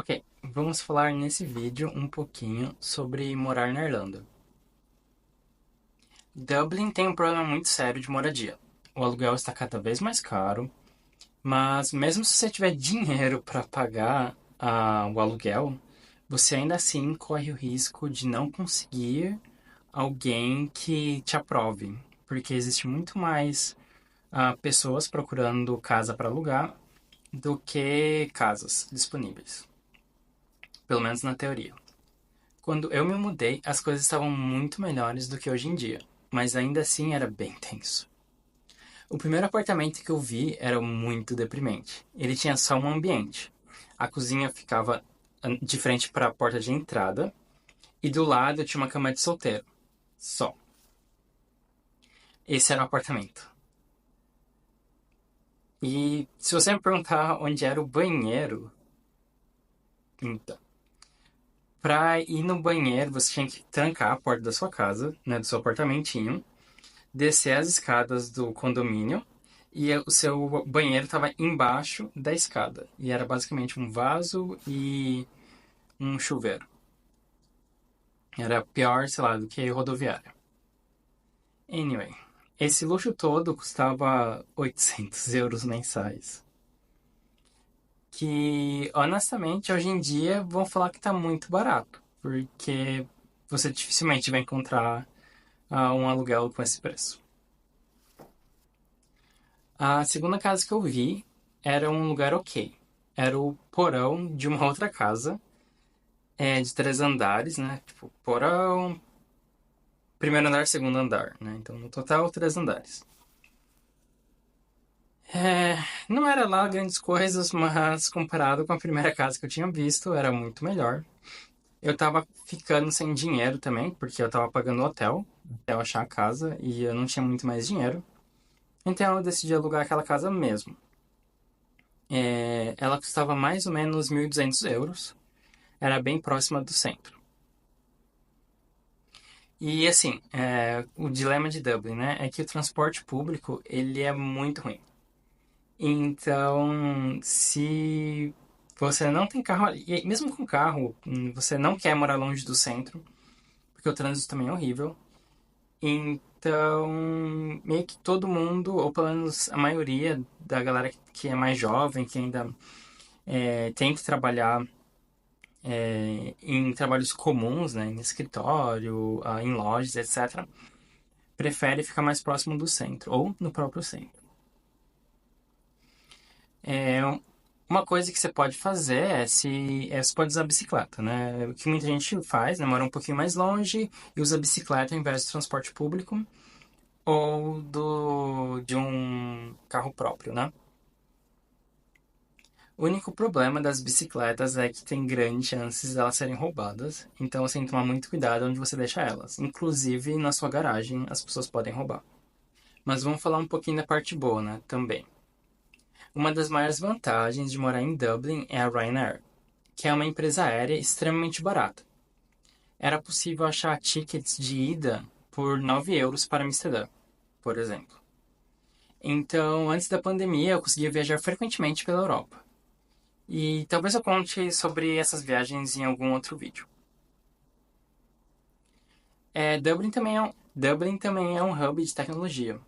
Ok, vamos falar nesse vídeo um pouquinho sobre morar na Irlanda. Dublin tem um problema muito sério de moradia. O aluguel está cada vez mais caro, mas mesmo se você tiver dinheiro para pagar o aluguel, você ainda assim corre o risco de não conseguir alguém que te aprove, porque existe muito mais pessoas procurando casa para alugar do que casas disponíveis, pelo menos na teoria. Quando eu me mudei, as coisas estavam muito melhores do que hoje em dia, mas ainda assim era bem tenso. O primeiro apartamento que eu vi era muito deprimente. Ele tinha só um ambiente. A cozinha ficava de frente para a porta de entrada e do lado tinha uma cama de solteiro. Só. Esse era o apartamento. E se você me perguntar onde era o banheiro, então, para ir no banheiro você tinha que trancar a porta da sua casa, né, do seu apartamentinho, descer as escadas do condomínio e o seu banheiro estava embaixo da escada. E era basicamente um vaso e um chuveiro. Era pior, sei lá, do que rodoviária. Anyway, esse luxo todo custava 800 euros mensais. Que, honestamente, hoje em dia vão falar que tá muito barato. Porque você dificilmente vai encontrar um aluguel com esse preço. A segunda casa que eu vi era um lugar ok. Era o porão de uma outra casa, de 3 andares, né? Tipo, porão, primeiro andar, segundo andar, né? Então, no total, 3 andares. É, não era lá grandes coisas, mas comparado com a primeira casa que eu tinha visto, era muito melhor. Eu tava ficando sem dinheiro também, porque eu tava pagando hotel até eu achar a casa e eu não tinha muito mais dinheiro. Então eu decidi alugar aquela casa mesmo. Ela custava mais ou menos 1.200 euros. Era bem próxima do centro. E assim, o dilema de Dublin, né, é que o transporte público ele é muito ruim. Então, se você não tem carro, e mesmo com carro, você não quer morar longe do centro, porque o trânsito também é horrível. Então, meio que todo mundo, ou pelo menos a maioria da galera que é mais jovem, que ainda tem que trabalhar em trabalhos comuns, né, em escritório, em lojas, etc., prefere ficar mais próximo do centro ou no próprio centro. É, uma coisa que você pode fazer você pode usar a bicicleta, né? O que muita gente faz, né? Mora um pouquinho mais longe e usa a bicicleta ao invés do transporte público ou de um carro próprio, né? O único problema das bicicletas é que tem grandes chances de elas serem roubadas, então você tem que tomar muito cuidado onde você deixa elas. Inclusive na sua garagem as pessoas podem roubar. Mas vamos falar um pouquinho da parte boa, né? Também. Uma das maiores vantagens de morar em Dublin é a Ryanair, que é uma empresa aérea extremamente barata. Era possível achar tickets de ida por 9 euros para Amsterdã, por exemplo. Então, antes da pandemia, eu conseguia viajar frequentemente pela Europa. E talvez eu conte sobre essas viagens em algum outro vídeo. Dublin também é um hub de tecnologia.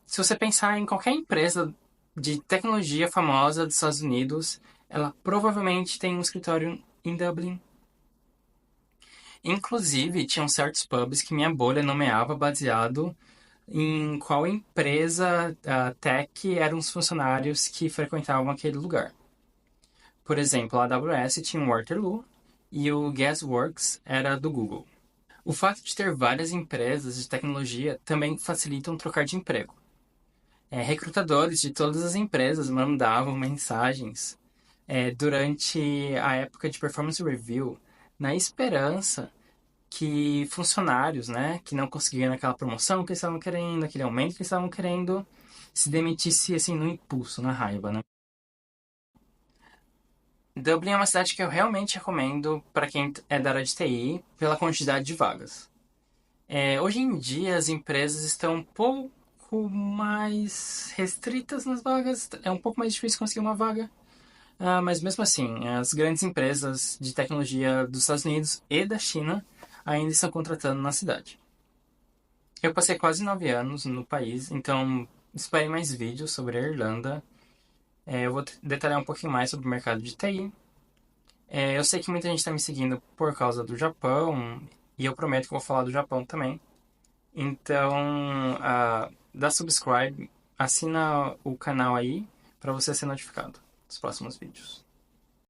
Se você pensar em qualquer empresa de tecnologia famosa dos Estados Unidos, ela provavelmente tem um escritório em Dublin. Inclusive, tinham certos pubs que minha bolha nomeava baseado em qual empresa tech eram os funcionários que frequentavam aquele lugar. Por exemplo, a AWS tinha um Waterloo e o Guessworks era do Google. O fato de ter várias empresas de tecnologia também facilitam trocar de emprego. Recrutadores de todas as empresas mandavam mensagens durante a época de performance review na esperança que funcionários, né, que não conseguiam aquela promoção que eles estavam querendo, aquele aumento que eles estavam querendo, se demitisse assim no impulso, na raiva, né? Dublin é uma cidade que eu realmente recomendo para quem é da área de TI pela quantidade de vagas. Hoje em dia as empresas estão um pouco mais restritas nas vagas, é um pouco mais difícil conseguir uma vaga, Mas mesmo assim, as grandes empresas de tecnologia dos Estados Unidos e da China ainda estão contratando na cidade. Eu passei quase 9 anos no país, então espere mais vídeos sobre a Irlanda. Eu vou detalhar um pouquinho mais sobre o mercado de TI. Eu sei que muita gente está me seguindo por causa do Japão, e eu prometo que eu vou falar do Japão também. Então, dá subscribe, assina o canal aí para você ser notificado dos próximos vídeos.